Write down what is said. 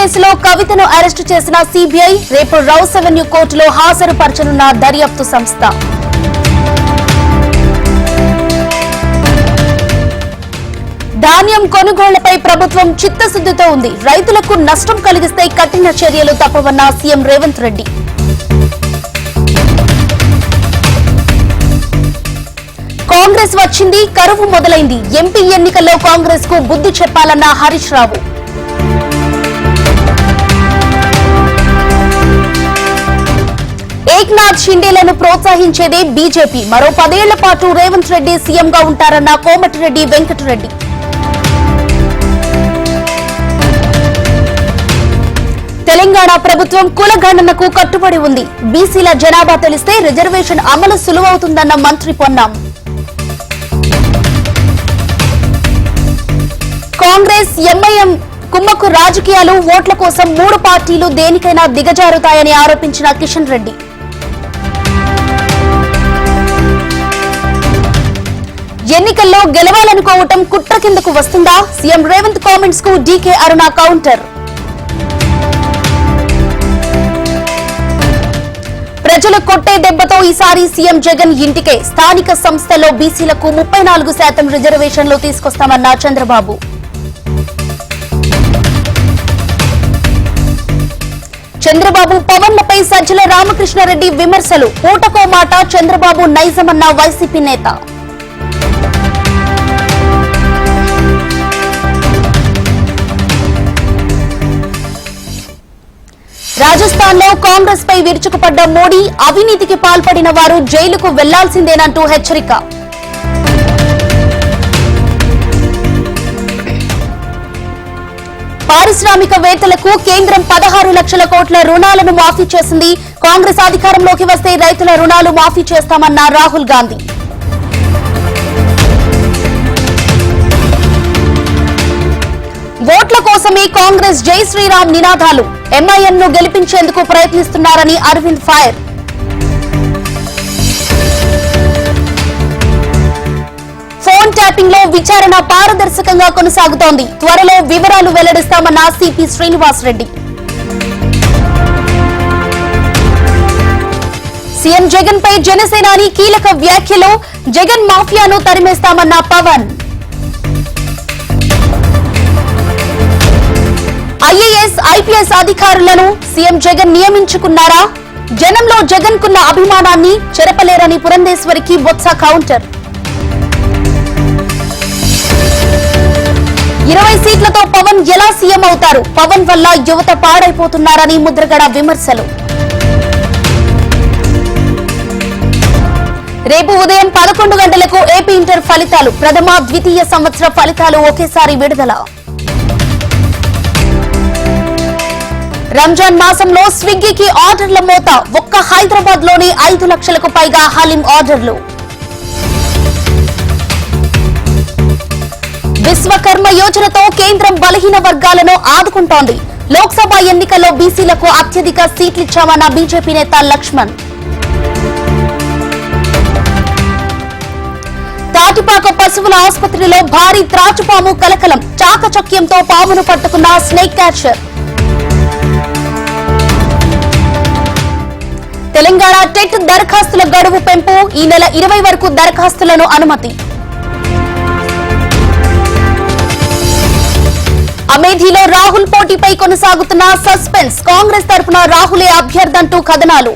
కేసులో కవితను అరెస్టు చేసిన సిబిఐ రేపు రౌస్ అవెన్యూ కోర్టులో హాజరుపరచనున్న దర్యాప్తు సంస్థ. ధాన్యం కొనుగోళ్లపై ప్రభుత్వం చిత్తశుద్ధితో ఉంది. రైతులకు నష్టం కలిగిస్తే కఠిన చర్యలు తప్పవన్న సీఎం రేవంత్ రెడ్డి. కాంగ్రెస్ వచ్చింది, కరువు మొదలైంది. ఎంపీ ఎన్నికల్లో కాంగ్రెస్ కు బుద్ధి చెప్పాలన్న హరీష్ రావు. ఏక్నాథ్ షిండేలను ప్రోత్సహించేదే బీజేపీ. మరో 10 ఏళ్ల పాటు రేవంత్ రెడ్డి సీఎంగా ఉంటారన్న కోమటిరెడ్డి వెంకటరెడ్డి. తెలంగాణ ప్రభుత్వం కులగణనకు కట్టుబడి ఉంది. బీసీల జనాభా తెలిస్తే రిజర్వేషన్ అమలు సులువవుతుందన్న మంత్రి పొన్నం. కాంగ్రెస్ ఎంఐఎం కుమ్మక్కు రాజకీయాలు, ఓట్ల కోసం 3 పార్టీలు దేనికైనా దిగజారుతాయని ఆరోపించిన కిషన్ రెడ్డి. ఎన్నికల్లో గెలవాలనుకోవటం కుట్ర కిందకు వస్తుందా? సీఎం రేవంత్ కామెంట్స్ కు డీకే అరుణ కౌంటర్. ప్రజలు కొట్టే దెబ్బతో ఈసారి సీఎం జగన్ ఇంటికే. స్థానిక సంస్థల్లో బీసీలకు 34% రిజర్వేషన్లు తీసుకొస్తామన్న చంద్రబాబు. చంద్రబాబు పవన్లపై సజ్జల రామకృష్ణారెడ్డి విమర్శలు. పూటకో మాట చంద్రబాబు నైజమన్న వైసీపీ నేత. రాజస్థాన్ లో కాంగ్రెస్ పై విరుచుకుపడ్డ మోడీ, అవినీతికి పాల్పడిన వారు జైలుకు వెళ్లాల్సిందేనంటూ హెచ్చరిక. పారిశ్రామికవేత్తలకు కేంద్రం 16 లక్షల కోట్ల రుణాలను మాఫీ చేసింది. కాంగ్రెస్ అధికారంలోకి వస్తే రైతుల రుణాలు మాఫీ చేస్తామన్న రాహుల్ గాంధీ. ఓట్ల కోసమే కాంగ్రెస్ జై శ్రీరామ్ నినాదాలు. ఎంఐఎం ను గెలిపించేందుకు ప్రయత్నిస్తున్నారని అరవింద్ ఫైర్. ఫోన్ ట్యాపింగ్ లో విచారణ పారదర్శకంగా కొనసాగుతోంది. త్వరలో వివరాలు వెల్లడిస్తామన్న సిపి శ్రీనివాస్ రెడ్డి. సీఎం జగన్ పై జనసేనాని కీలక వ్యాఖ్యలు. జగన్ మాఫియాను తరిమేస్తామన్న పవన్. ఐఏఎస్, ఐపీఎస్ అధికారులను సీఎం జగన్ నియమించుకున్నారా? జనంలో జగన్ కున్న అభిమానాన్ని చెరపలేరని పురంధేశ్వరికి బొత్స కౌంటర్. 20 సీట్లతో పవన్ ఎలా సీఎం అవుతారు? పవన్ వల్ల యువత పాడైపోతున్నారని ముద్రగడ విమర్శలు. రేపు ఉదయం 11 గంటలకు ఏపీ ఇంటర్ ఫలితాలు. ప్రథమ, ద్వితీయ సంవత్సర ఫలితాలు ఒకేసారి విడుదల. రంజాన్ మాసంలో స్విగ్గీకి ఆర్డర్ల మోత. ఒక్క హైదరాబాద్ లోని 5 లక్షలకు పైగా హలీం ఆర్డర్లు. విశ్వకర్మ యోజనతో కేంద్రం బలహీన వర్గాలను ఆదుకుంటోంది. లోక్సభ ఎన్నికల్లో బీసీలకు అత్యధిక సీట్లిచ్చామన్న బీజేపీ నేత లక్ష్మణ్. తాటిపాక పశువుల ఆసుపత్రిలో భారీ త్రాచుపాము కలకలం. చాకచక్యంతో పామును పట్టుకున్న స్నేక్ క్యాచర్. తెలంగాణ టెట్ దరఖాస్తుల గడువు పెంపు. ఈ నెల 20 వరకు దరఖాస్తులను అనుమతి. అమేఠీలో రాహుల్ పోటీపై కొనసాగుతున్న సస్పెన్స్. కాంగ్రెస్ తరఫున రాహులే అభ్యర్థంటూ కథనాలు.